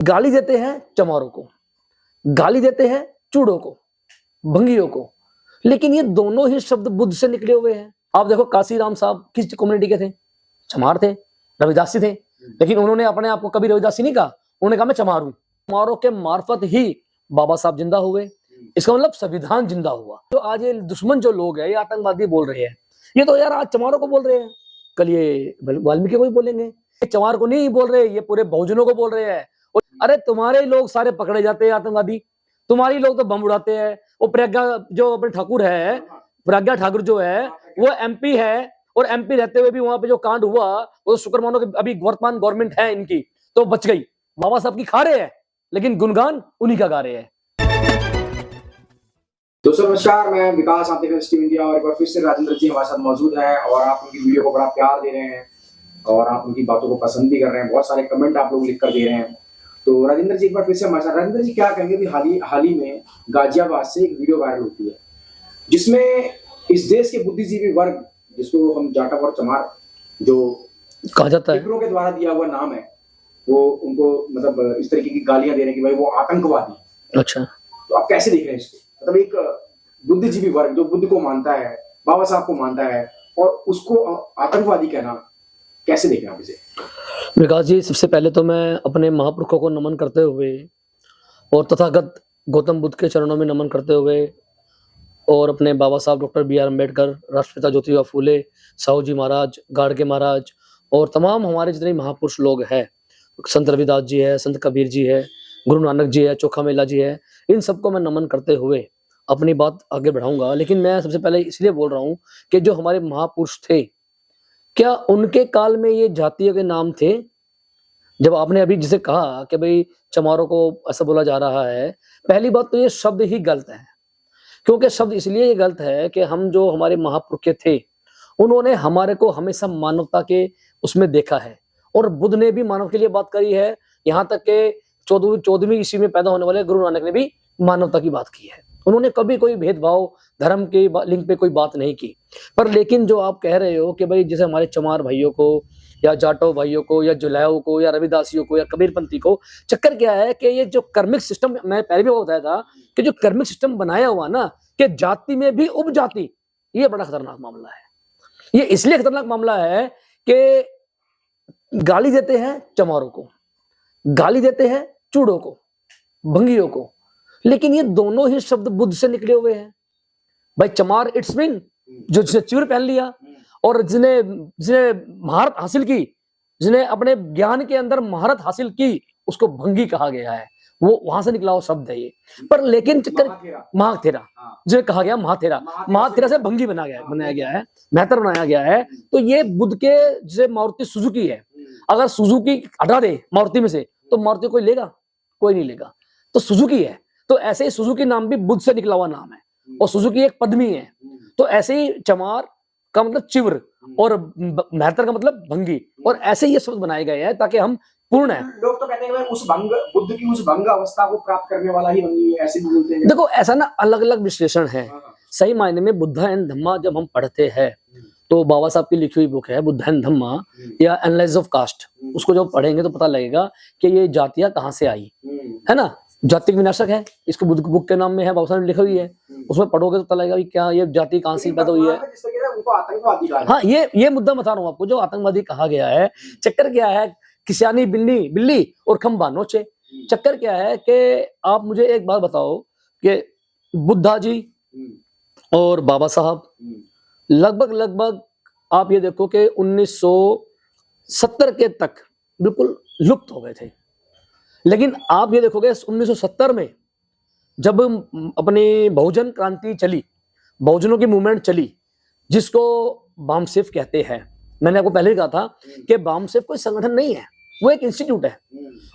गाली देते हैं चमारों को, गाली देते हैं चूड़ों को, भंगियों को, लेकिन ये दोनों ही शब्द बुद्ध से निकले हुए हैं। आप देखो काशीराम साहब किस कम्युनिटी के थे? चमार थे, रविदासी थे, लेकिन उन्होंने अपने आप को कभी रविदासी नहीं कहा, उन्होंने कहा मैं चमार हूं। चमारों के मार्फत ही बाबा साहब जिंदा हुए, इसका मतलब संविधान जिंदा हुआ। तो आज ये दुश्मन जो लोग हैं, ये आतंकवादी बोल रहे हैं, ये तो यार आज चमारों को बोल रहे हैं, कल ये वाल्मीकि को भी बोलेंगे। ये चमार को नहीं बोल रहे, ये पूरे बहुजनों को बोल रहे हैं। और अरे तुम्हारे लोग सारे पकड़े जाते हैं आतंकवादी, तुम्हारी लोग तो बम उड़ाते हैं। वो प्रज्ञा जो अपने ठाकुर है, प्रज्ञा ठाकुर जो है वो एमपी है, और एमपी रहते हुए भी वहां पे जो कांड हुआ वो शुक्र मानो कि अभी वर्तमान गवर्नमेंट है इनकी तो बच गई। बाबा साहब की खा रहे हैं, लेकिन गुणगान उन्हीं का गा रहे हैं। दोस्तों नमस्कार, मैं विकास, आप देख रहे हैं स्टीम इंडिया और एक बार फिर से राजेंद्र जी हमारे साथ मौजूद हैं और आप उनकी वीडियो को बड़ा प्यार दे रहे हैं और आप उनकी बातों को पसंद भी कर रहे हैं। बहुत सारे कमेंट आप लोग लिख कर दे रहे हैं। तो राजेंद्र जी एक बार फिर से हमारे साथ। राजेंद्र जी क्या कहेंगे भी हाल ही में गाजियाबाद से एक वीडियो वायरल होती है जिसमें इस देश के बुद्धिजीवी वर्ग, जिसको हम जाटा और चमार जो कहा जाता है, के द्वारा दिया हुआ नाम है, वो उनको मतलब इस तरीके की गालियां दे रहे हैं कि भाई वो आतंकवादी। अच्छा, तो आप कैसे देख रहे हैं इसको? मतलब एक बुद्धिजीवी वर्ग जो बुद्ध को मानता है, बाबा साहब को मानता है, और उसको आतंकवादी कहना, कैसे देख रहे हैं आप इसे? विकास जी, सबसे पहले तो मैं अपने महापुरुषों को नमन करते हुए और तथागत गौतम बुद्ध के चरणों में नमन करते हुए और अपने बाबा साहब डॉक्टर बी आर अम्बेडकर, राष्ट्रपिता ज्योतिबा फूले, साहू जी महाराज, गाड़गे महाराज और तमाम हमारे जितने महापुरुष लोग हैं, संत रविदास जी है, संत कबीर जी है, गुरु नानक जी है, चोखा मेला जी है, इन सबको मैं नमन करते हुए अपनी बात आगे बढ़ाऊंगा। लेकिन मैं सबसे पहले इसलिए बोल रहा हूँ कि जो हमारे महापुरुष थे, क्या उनके काल में ये जातियों के नाम थे? जब आपने अभी जिसे कहा कि भाई चमारों को ऐसा बोला जा रहा है, पहली बात तो ये शब्द ही गलत है। क्योंकि शब्द इसलिए ये गलत है कि हम जो हमारे महापुरुष थे, उन्होंने हमारे को हमेशा मानवता के उसमें देखा है, और बुद्ध ने भी मानव के लिए बात करी है। यहाँ तक के 14वीं ईस्वी में पैदा होने वाले गुरु नानक ने भी मानवता की बात की है। उन्होंने कभी कोई भेदभाव धर्म के लिंक पे कोई बात नहीं की। पर लेकिन जो आप कह रहे हो कि भाई जैसे हमारे चमार भाइयों को या जाटो भाइयों को या जुलाओ को या रविदासियों को या कबीरपंथी को, चक्कर क्या है कि ये जो कर्मिक सिस्टम, मैं पहले भी बताया था कि जो कर्मिक सिस्टम बनाया हुआ ना कि जाति में भी उपजाति, ये बड़ा खतरनाक मामला है। ये इसलिए खतरनाक मामला है कि गाली देते हैं चमारों को, गाली देते हैं चूड़ों को, भंगियों को, लेकिन ये दोनों ही शब्द बुद्ध से निकले हुए हैं। भाई चमार इट्स मीन जो जिसने चिवर पहन लिया और जिसने महारत हासिल की, जिसने अपने ज्ञान के अंदर महारत हासिल की, उसको भंगी कहा गया है। वो वहां से निकला हुआ शब्द है ये। पर लेकिन चक्कर महाथेरा जो कहा गया, महाथेरा से भंगी बनाया गया है, मेहतर बनाया गया है। तो ये बुद्ध के जैसे मारुति सुजुकी है, अगर सुजुकी हटा दे मारुति में से तो मारुति कोई लेगा? कोई नहीं लेगा। तो सुजुकी है, तो ऐसे ही सुजुकी नाम भी बुद्ध से निकला हुआ नाम है, और सुजुकी एक पद्मी है। तो ऐसे ही चमार का मतलब चिवर और मेहतर का मतलब भंगी, और ऐसे ही ये शब्द बनाए गए हैं ताकि हम पूर्ण है। लोग तो कहते हैं उस बुद्ध की उस भंग अवस्था को प्राप्त करने वाला ही भंगी है, ऐसे भी बोलते हैं। देखो ऐसा ना अलग अलग विश्लेषण है। सही मायने में बुद्धा एंड धम्मा जब हम पढ़ते हैं तो बाबा साहब की लिखी हुई बुक है बुद्धा एंड धम्मा या एनालिसिस ऑफ कास्ट, उसको जब पढ़ेंगे तो पता लगेगा कि ये जातियां कहाँ से आई है ना। जातिक विनाशक है, इसको बुद्ध बुक के नाम में है, बाबा साहब ने लिखी हुई है। उसमें पढ़ोगे तो पता लगेगा कि क्या ये जाति कहाँ से पैदा हुई है। हाँ, ये मुद्दा बता रहा हूँ आपको, जो आतंकवादी कहा गया है। चक्कर क्या है, किसानी बिल्ली और खंबा नोचे। चक्कर क्या है कि आप मुझे एक बात बताओ कि बुद्धा जी और बाबा साहब लगभग आप ये देखो कि 1970 के तक बिल्कुल लुप्त हो गए थे। लेकिन आप ये देखोगे 1970 में जब अपनी बहुजन क्रांति चली, बहुजनों की मूवमेंट चली, जिसको बामसेफ कहते हैं। मैंने आपको पहले ही कहा था कि बामसेफ कोई संगठन नहीं है, वो एक इंस्टीट्यूट है।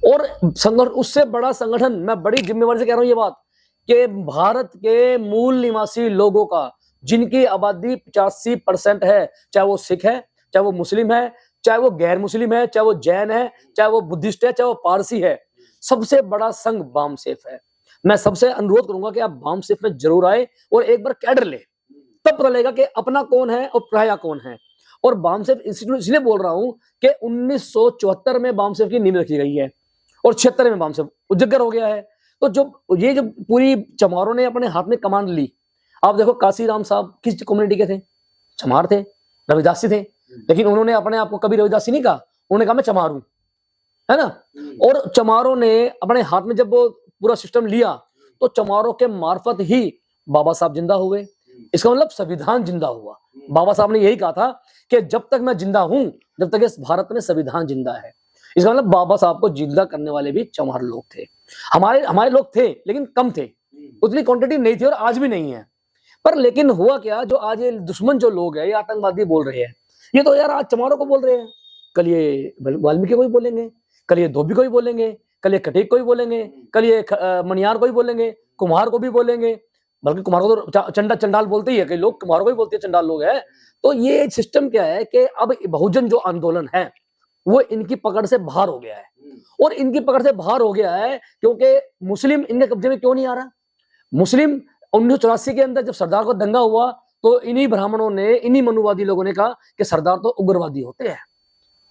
और संगठन, उससे बड़ा संगठन, मैं बड़ी जिम्मेवारी से कह रहा हूं ये बात, कि भारत के मूल निवासी लोगों का, जिनकी आबादी 85% है, चाहे वो सिख है, चाहे वो मुस्लिम है, चाहे वो गैर मुस्लिम है, चाहे वो जैन है, चाहे वो बुद्धिस्ट है, चाहे वो पारसी है, सबसे बड़ा संघ बामसेफ है। मैं सबसे अनुरोध करूंगा कि आप बामसेफ में जरूर आए और एक बार कैडर ले, तब पता लगेगा कि अपना कौन है और पराया कौन है। और बामसेफ इंस्टीट्यूट इसलिए बोल रहा हूं कि 1974 में बामसेफ की नींव रखी गई है और 76 में बम से उजागर हो गया है। तो जो ये जो पूरी चमारों ने अपने हाथ में कमान ली। आप देखो काशीराम साहब किस कम्युनिटी के थे? चमार थे, रविदासी थे, लेकिन उन्होंने अपने आप को कभी रविदासी नहीं कहा, उन्होंने कहा मैं चमार हूं, है ना। और चमारों ने अपने हाथ में जब वो पूरा सिस्टम लिया तो चमारों के मार्फत ही बाबा साहब जिंदा हुए। इसका मतलब संविधान जिंदा हुआ। बाबा साहब ने यही कहा था कि जब तक मैं जिंदा हूं, जब तक इस भारत में संविधान जिंदा है। इसका मतलब बाबा साहब को जिंदा करने वाले भी चमार लोग थे। हमारे लोग थे, लेकिन कम थे, उतनी क्वांटिटी नहीं थी और आज भी नहीं है। पर लेकिन हुआ क्या, जो आज ये दुश्मन जो लोग हैं, ये आतंकवादी बोल रहे हैं, ये तो यार आज चमारों को बोल रहे हैं, कल ये वाल्मीकि को भी बोलेंगे, कल ये धोबी को भी बोलेंगे, कल ये कटेक को भी बोलेंगे, कल ये मनियार को भी बोलेंगे, कुम्हार को भी बोलेंगे। बल्कि कुम्हार को तो चंडाल बोलते ही है, कई लोग कुम्हार को भी बोलते हैं, चंडाल लोग हैं। तो ये सिस्टम क्या है कि अब बहुजन जो आंदोलन है वो इनकी पकड़ से बाहर हो गया है। और इनकी पकड़ से बाहर हो गया है क्योंकि मुस्लिम इनके कब्जे में क्यों नहीं आ रहा? मुस्लिम 1984 के अंदर जब सरदार को दंगा हुआ तो इन्हीं ब्राह्मणों ने, इन्हीं मनुवादी लोगों ने कहा कि सरदार तो उग्रवादी होते हैं,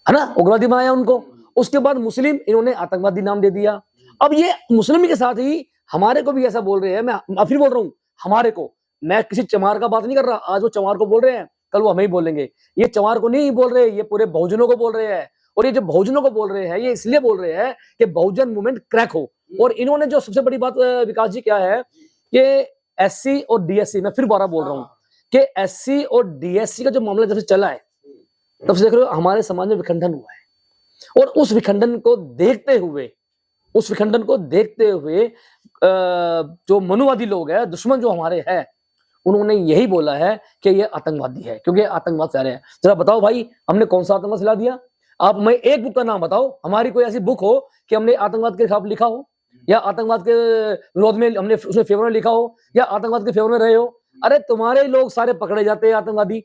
है ना, उग्रवादी बनाया उनको। उसके बाद मुस्लिम इन्होंने आतंकवादी नाम दे दिया। अब ये मुस्लिम के साथ ही हमारे को भी ऐसा बोल रहे हैं। मैं फिर बोल रहा हूं हमारे को, मैं किसी चमार का बात नहीं कर रहा। आज वो चमार को बोल रहे हैं, कल वो हमें ही बोलेंगे। ये चमार को नहीं बोल रहे, ये पूरे बहुजनों को बोल रहे हैं। और ये जो बहुजनों को बोल रहे हैं ये इसलिए बोल रहे हैं कि बहुजन मूवमेंट क्रैक हो। और इन्होंने जो सबसे बड़ी बात विकास जी क्या है कि एससी और डीएससी, मैं फिर बार बोल रहा हूँ कि एससी और डीएससी का जो मामला जब से चला है तब से देख रहे हो हमारे समाज में विखंडन हुआ है। और उस विखंडन को देखते हुए जो मनुवादी लोग हैं, दुश्मन जो हमारे हैं, उन्होंने यही बोला है कि ये आतंकवादी है, क्योंकि आतंकवाद फैला है। जरा बताओ भाई, हमने कौन सा आतंकवाद फैला दिया? आप मैं एक बुक का नाम बताओ, हमारी कोई ऐसी बुक हो कि हमने आतंकवाद के खिलाफ लिखा हो, या आतंकवाद के विरोध में हमने उसमें फेवर में लिखा हो, या आतंकवाद के फेवर में रहे हो। अरे तुम्हारे लोग सारे पकड़े जाते हैं आतंकवादी,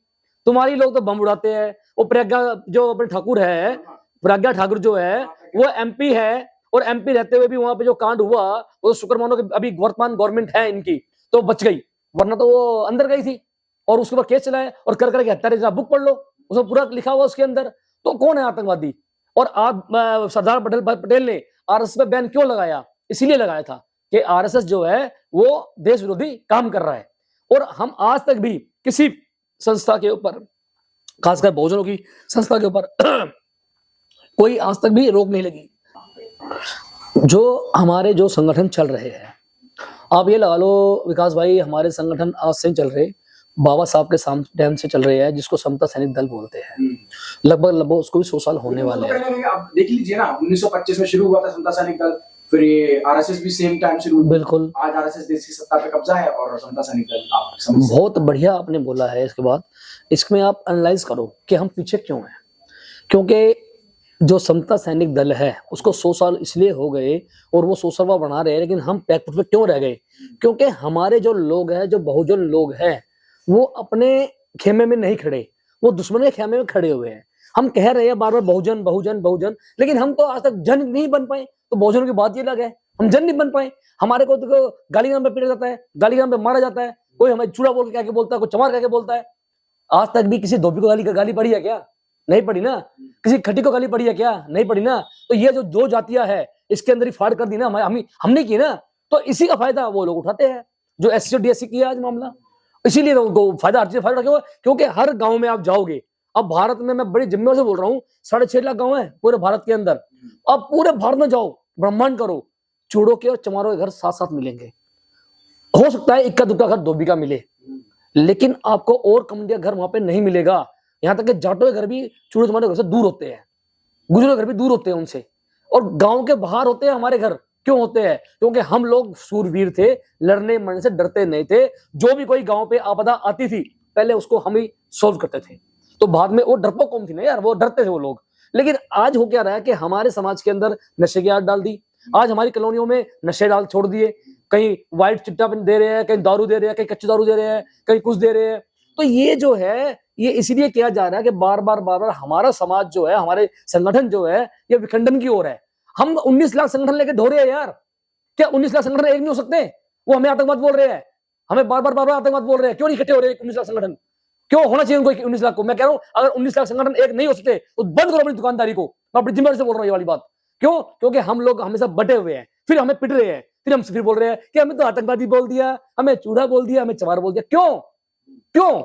तुम्हारी लोग तो बम उड़ाते हैं। वो प्रज्ञा जो अपने ठाकुर है, प्रज्ञा ठाकुर जो है वो एमपी है, और एमपी रहते हुए भी वहां पे जो कांड हुआ वो शुक्र मानो कि अभी वर्तमान गवर्नमेंट है इनकी तो बच गई, वरना तो वो अंदर गई थी। और उसके ऊपर केस चलाए और कर करके हत्या, बुक पढ़ लो, उसमें पूरा लिखा हुआ उसके अंदर। तो कौन है आतंकवादी? और आज सरदार पटेल ने आरएसएस पे बैन क्यों लगाया? इसीलिए लगाया था कि आरएसएस जो है वो देश विरोधी काम कर रहा है। और हम आज तक भी किसी संस्था के ऊपर, खासकर बहुजनों की संस्था के ऊपर कोई आज तक भी रोक नहीं लगी। जो हमारे जो संगठन चल रहे हैं, आप ये लगा लो विकास भाई, हमारे संगठन आज से चल रहे, बाबा साहब के टाइम से चल रहे हैं, जिसको समता सैनिक दल बोलते हैं। लगभग उसको भी 100 साल होने वाले हैं। आप देख लीजिए ना, 1925 में शुरू हुआ था समता सैनिक दल, फिर ये आरएसएस भी सेम टाइम शुरू हुआ। बिल्कुल, आज आरएसएस देश की सत्ता पे कब्जा है और समता सैनिक दल आप बहुत बढ़िया आपने बोला है। इसके बाद इसमें आप एनालाइज करो कि हम पीछे क्यों हैं। क्योंकि जो समता सैनिक दल है उसको 100 साल इसलिए हो गए और वो 100 साल बना रहे हैं, लेकिन हम बैकफुट पे क्यों रह गए? क्योंकि हमारे जो लोग हैं, जो बहुजन लोग हैं, वो अपने खेमे में नहीं खड़े, वो दुश्मन के खेमे में खड़े हुए हैं। हम कह रहे हैं बार बार बहुजन बहुजन बहुजन, लेकिन हम तो आज तक जन नहीं बन पाए। तो बहुजनों की बात ये अलग है, हम जन नहीं बन पाए। हमारे को तो गालीग्राम पे पीटा जाता है, गालीग्राम पे मारा जाता है, कोई हमें चूड़ा बोल के बोलता है, कोई चमार कह के बोलता है। आज तक भी किसी धोबी को गाली पड़ी है क्या? नहीं पड़ी ना। किसी खटी को गाली पड़ी है क्या? नहीं पड़ी ना। तो ये जो दो जातियां है इसके अंदर ही फाड़ कर दी ना, हमने की ना। तो इसी का फायदा वो लोग उठाते हैं जो एससी और डीएससी किया आज मामला। इसीलिए फायदा हर चीज फायदा क्यों? क्योंकि हर गांव में आप जाओगे, अब भारत में मैं बड़ी जिम्मेदारी से बोल रहा हूँ, 6.5 लाख गांव है पूरे भारत के अंदर। अब पूरे भारत में जाओ, ब्रह्मांड करो, चूड़ों के और चमारों के घर साथ साथ मिलेंगे। हो सकता है इक्का दुक्का घर धोबी का मिले, लेकिन आपको और कम्युनिटी घर वहां पे नहीं मिलेगा। यहाँ तक कि जाटों के घर भी चूड़े चमारों के घर से दूर होते हैं, गुजरों के घर भी दूर होते हैं उनसे, और गांव के बाहर होते हैं हमारे घर। क्यों होते हैं? क्योंकि हम लोग सूरवीर थे, लड़ने मरने से डरते नहीं थे। जो भी कोई गांव पे आपदा आती थी पहले उसको हम ही सोल्व करते थे। तो बाद में वो डरपोक कौन थी ना यार, वो डरते थे वो लोग। लेकिन आज हो क्या रहा है कि हमारे समाज के अंदर नशे की आदत डाल दी। आज हमारी कॉलोनियों में नशे डाल छोड़ दिए, कहीं व्हाइट चिट्टा दे रहे हैं, कहीं दारू दे रहे हैं, कहीं कच्ची दारू दे रहे हैं, कहीं कुछ दे रहे हैं। तो ये जो है ये इसलिए किया जा रहा है कि बार बार हमारा समाज जो है, हमारे संगठन जो है, ये विखंडन की ओर है। हम 19 लाख संगठन लेके ढो रहे हैं यार। क्या 19 लाख संगठन एक नहीं हो सकते? वो हमें आतंकवाद बोल रहे हैं, हमें बार बार आतंकवाद बोल रहे हैं। क्यों नहीं इकट्ठे हो रहे 19 लाख संगठन? क्यों होना चाहिए उनको 19 लाख को? मैं कह रहा हूं अगर 19 लाख संगठन एक नहीं हो सकते तो बंद करो अपनी दुकानदारी को। मैं अपनी जिम्मेदारी से बोल रहा हूँ ये वाली बात क्यों? क्योंकि हम लोग हमेशा बटे हुए हैं, फिर हमें पिट रहे हैं, फिर हमसे फिर बोल रहे हैं कि हमें तो आतंकवादी बोल दिया, हमें चूड़ा बोल दिया, हमें चमार बोल दिया। क्यों? क्यों?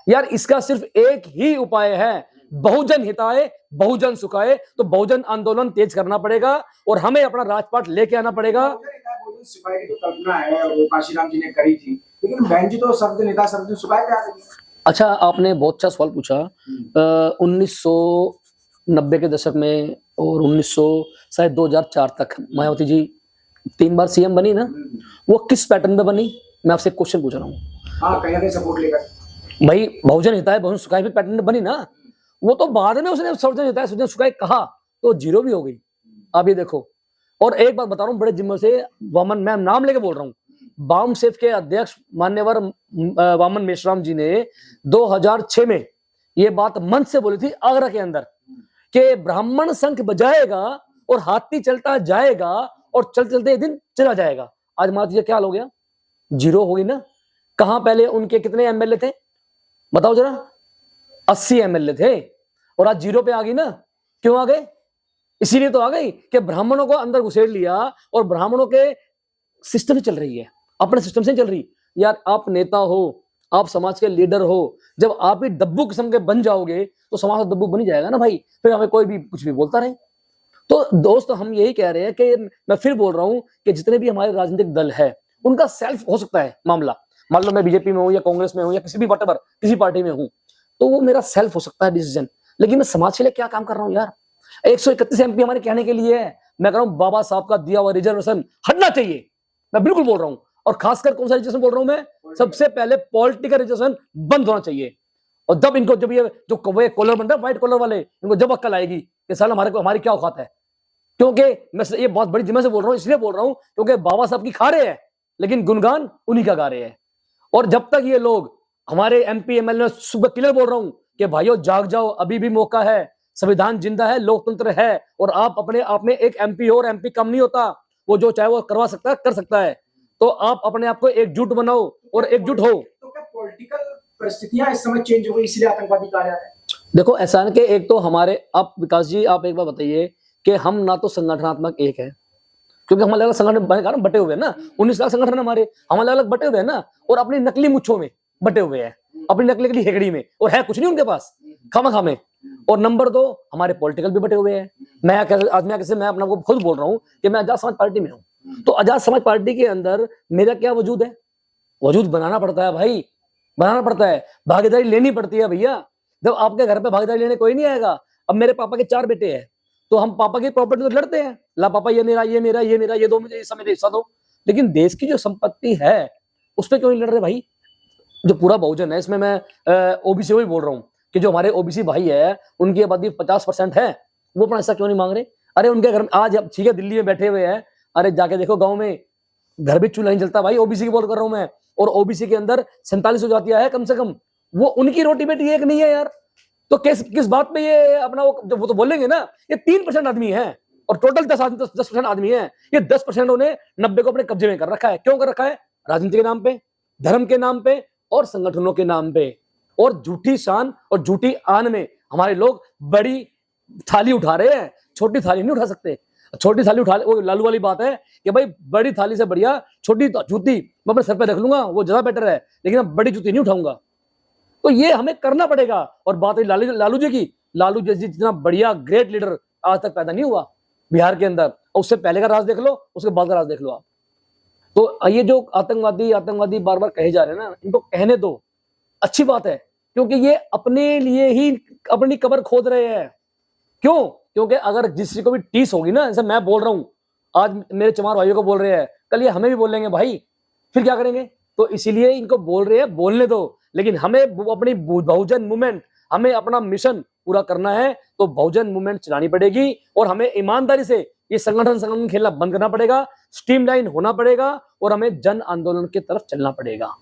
यार इसका सिर्फ एक ही उपाय है, बहुजन हिताय बहुजन सुखाय। तो बहुजन आंदोलन तेज करना पड़ेगा और हमें अपना राजपाट लेके आना पड़ेगा। बहुजन सिपाही की तो कल्पना है, वो काशीराम जी ने करी थी, लेकिन बहन जी तो शब्द नेता शब्द सुखाए पे आ गई। अच्छा, आपने बहुत अच्छा सवाल पूछा। 1990 के दशक में और 2004 तक मायावती जी 3 बार सीएम बनी ना, वो किस पैटर्न में बनी? मैं आपसे एक क्वेश्चन पूछ रहा हूँ। हाँ, कहीं ना कहीं सपोर्ट लेकर भाई बहुजन हिताय बहुजन सुखाय भी पैटर्न में बनी ना। वो तो बाद में उसने बहुजन हिताय बहुजन सुखाय कहा तो जीरो भी हो गई। आप ये देखो। और एक बात बता रहा हूँ बड़े जिम्मे से, वामन, मैं नाम लेके बोल रहा हूँ, बाम सेफ के अध्यक्ष मान्यवर वामन मेश्राम जी ने 2006 में ये बात मंच से बोली थी आगरा के अंदर कि ब्राह्मण शंख बजाएगा और हाथी चलता जाएगा और चलते चलते एक दिन चला जाएगा। आज मान लीजिए क्या हाल हो गया, जीरो हो गई ना। कहां पहले उनके कितने एमएलए थे बताओ जरा? 80 एमएलए थे और आज जीरो पे आ गई ना। क्यों आ गए? इसीलिए तो आ गई कि ब्राह्मणों को अंदर घुसेड़ लिया और ब्राह्मणों के सिस्टम से चल रही है, अपने सिस्टम से चल रही। यार आप नेता हो, आप समाज के लीडर हो, जब आप ही डब्बू किस्म के बन जाओगे तो समाज का डब्बू बन जाएगा ना भाई, फिर हमें कोई भी कुछ भी बोलता रहे। तो दोस्त हम यही कह रहे हैं कि मैं फिर बोल रहा हूं कि जितने भी हमारे राजनीतिक दल है उनका सेल्फ हो सकता है मामला। मान लो मैं बीजेपी में हूं या कांग्रेस में हूं या किसी भी वटेवर किसी पार्टी में हूं, तो वो मेरा सेल्फ हो सकता है डिसीजन, लेकिन मैं समाज के लिए क्या काम कर रहा हूं यार? 131 एमपी हमारे कहने के लिए है। मैं कह रहा हूं बाबा साहब का दिया हुआ रिजर्वेशन हटना चाहिए, मैं बिल्कुल बोल रहा हूं। और खासकर कौन सा रिजर्वेशन बोल रहा हूं मैं? सबसे पहले पॉलिटिकल रिजर्वेशन बंद होना चाहिए। और जब इनको, जब ये जो कॉलर बन रहा है व्हाइट कॉलर वाले, इनको जब अक्ल आएगी कि साल हमारी क्या औकात है। क्योंकि मैं ये बहुत बड़ी जिम्मे से बोल रहा हूं, इसलिए बोल रहा हूं क्योंकि बाबा साहब की खा रहे हैं लेकिन गुणगान उन्हीं का गा रहे हैं। और जब तक ये लोग हमारे एमपी एमएलए सुबह क्लियर बोल रहा हूं कि भाइयों जाग जाओ, अभी भी मौका है, संविधान जिंदा है, लोकतंत्र है और आप अपने आप में एक एमपी हो और एमपी कम नहीं होता, वो जो चाहे वो करवा सकता है, कर सकता है। तो आप अपने आप को एकजुट बनाओ और एकजुट हो। तो क्या पॉलिटिकल परिस्थितियां इस समय चेंज हो गई इसलिए आतंकवादी कहा जा रहा है? देखो ऐसा है कि एक तो हमारे, आप विकास जी आप एक बार बताइए कि हम ना तो संगठनात्मक एक है, क्योंकि हम अलग अलग संगठन बटे हुए हैं ना, 19 लाख संगठन हमारे, हम अलग अलग बटे हुए हैं ना, और अपनी नकली मुच्छों में बटे हुए हैं, अपनी नकली हेगड़ी में, और है कुछ नहीं उनके पास खामा में। और नंबर 2 हमारे पॉलिटिकल भी बटे हुए हैं। मैं अपना को खुद बोल रहा हूँ कि मैं आजाद समाज पार्टी में हूँ, तो आजाद समाज पार्टी के अंदर मेरा क्या वजूद है? वजूद बनाना पड़ता है भाई, बनाना पड़ता है, भागीदारी लेनी पड़ती है भैया। जब आपके घर पे भागीदारी लेने कोई नहीं आएगा। अब मेरे पापा के 4 बेटे हैं, तो हम पापा की प्रॉपर्टी तो लड़ते हैं, ला पापा ये मेरा, ये मेरा, ये मेरा, ये दो मुझे, इसमें हिस्सा दो। लेकिन देश की जो संपत्ति है उस पर क्यों नहीं लड़ रहे भाई? जो पूरा बहुजन है, इसमें मैं ओबीसी को भी बोल रहा हूँ कि जो हमारे ओबीसी भाई है उनकी आबादी 50% है, वो अपना हिस्सा क्यों नहीं मांग रहे? अरे उनके घर में आज ठीक है दिल्ली में बैठे हुए हैं, अरे जाके देखो गाँव में घर भी चूल्हा नहीं जलता भाई। ओबीसी की बोल कर रहा हूं मैं, और ओबीसी के अंदर 47 जातियां है कम से कम, वो उनकी रोटी बेटी एक नहीं है यार। तो किस बात पे ये अपना वो तो बोलेंगे ना, ये 3% आदमी है और टोटल 10% आदमी है। ये 10% उन्हें 90 को अपने कब्जे में कर रखा है। क्यों कर रखा है? राजनीति के नाम पे, धर्म के नाम पे और संगठनों के नाम पे। और झूठी शान और झूठी आन में हमारे लोग बड़ी थाली उठा रहे हैं, छोटी थाली नहीं उठा सकते। छोटी थाली उठा, वो लालू वाली बात है कि भाई बड़ी थाली से बढ़िया छोटी जूती मैं अपने सर पे रख लूंगा, वो ज्यादा बेटर है, लेकिन अब बड़ी जूती नहीं उठाऊंगा। तो ये हमें करना पड़ेगा। और बात है लालू जी की, लालू जी जितना बढ़िया ग्रेट लीडर आज तक पैदा नहीं हुआ बिहार के अंदर, और उससे पहले का राज देख लो, उसके बाद का राज देख लो आप। तो ये जो आतंकवादी बार बार कहे जा रहे हैं ना, इनको कहने दो, अच्छी बात है, क्योंकि ये अपने लिए ही अपनी कब्र खोद रहे हैं। क्यों? क्योंकि अगर किसी को भी टीस होगी ना, जैसे मैं बोल रहा हूं, आज मेरे चमार भाइयों को बोल रहे हैं, कल ये हमें भी बोलेंगे भाई, फिर क्या करेंगे? तो इसीलिए इनको बोल रहे हैं, बोलने दो। लेकिन हमें अपनी बहुजन मूवमेंट, हमें अपना मिशन पूरा करना है, तो बहुजन मूवमेंट चलानी पड़ेगी और हमें ईमानदारी से ये संगठन खेलना बंद करना पड़ेगा, स्ट्रीमलाइन होना पड़ेगा और हमें जन आंदोलन की तरफ चलना पड़ेगा।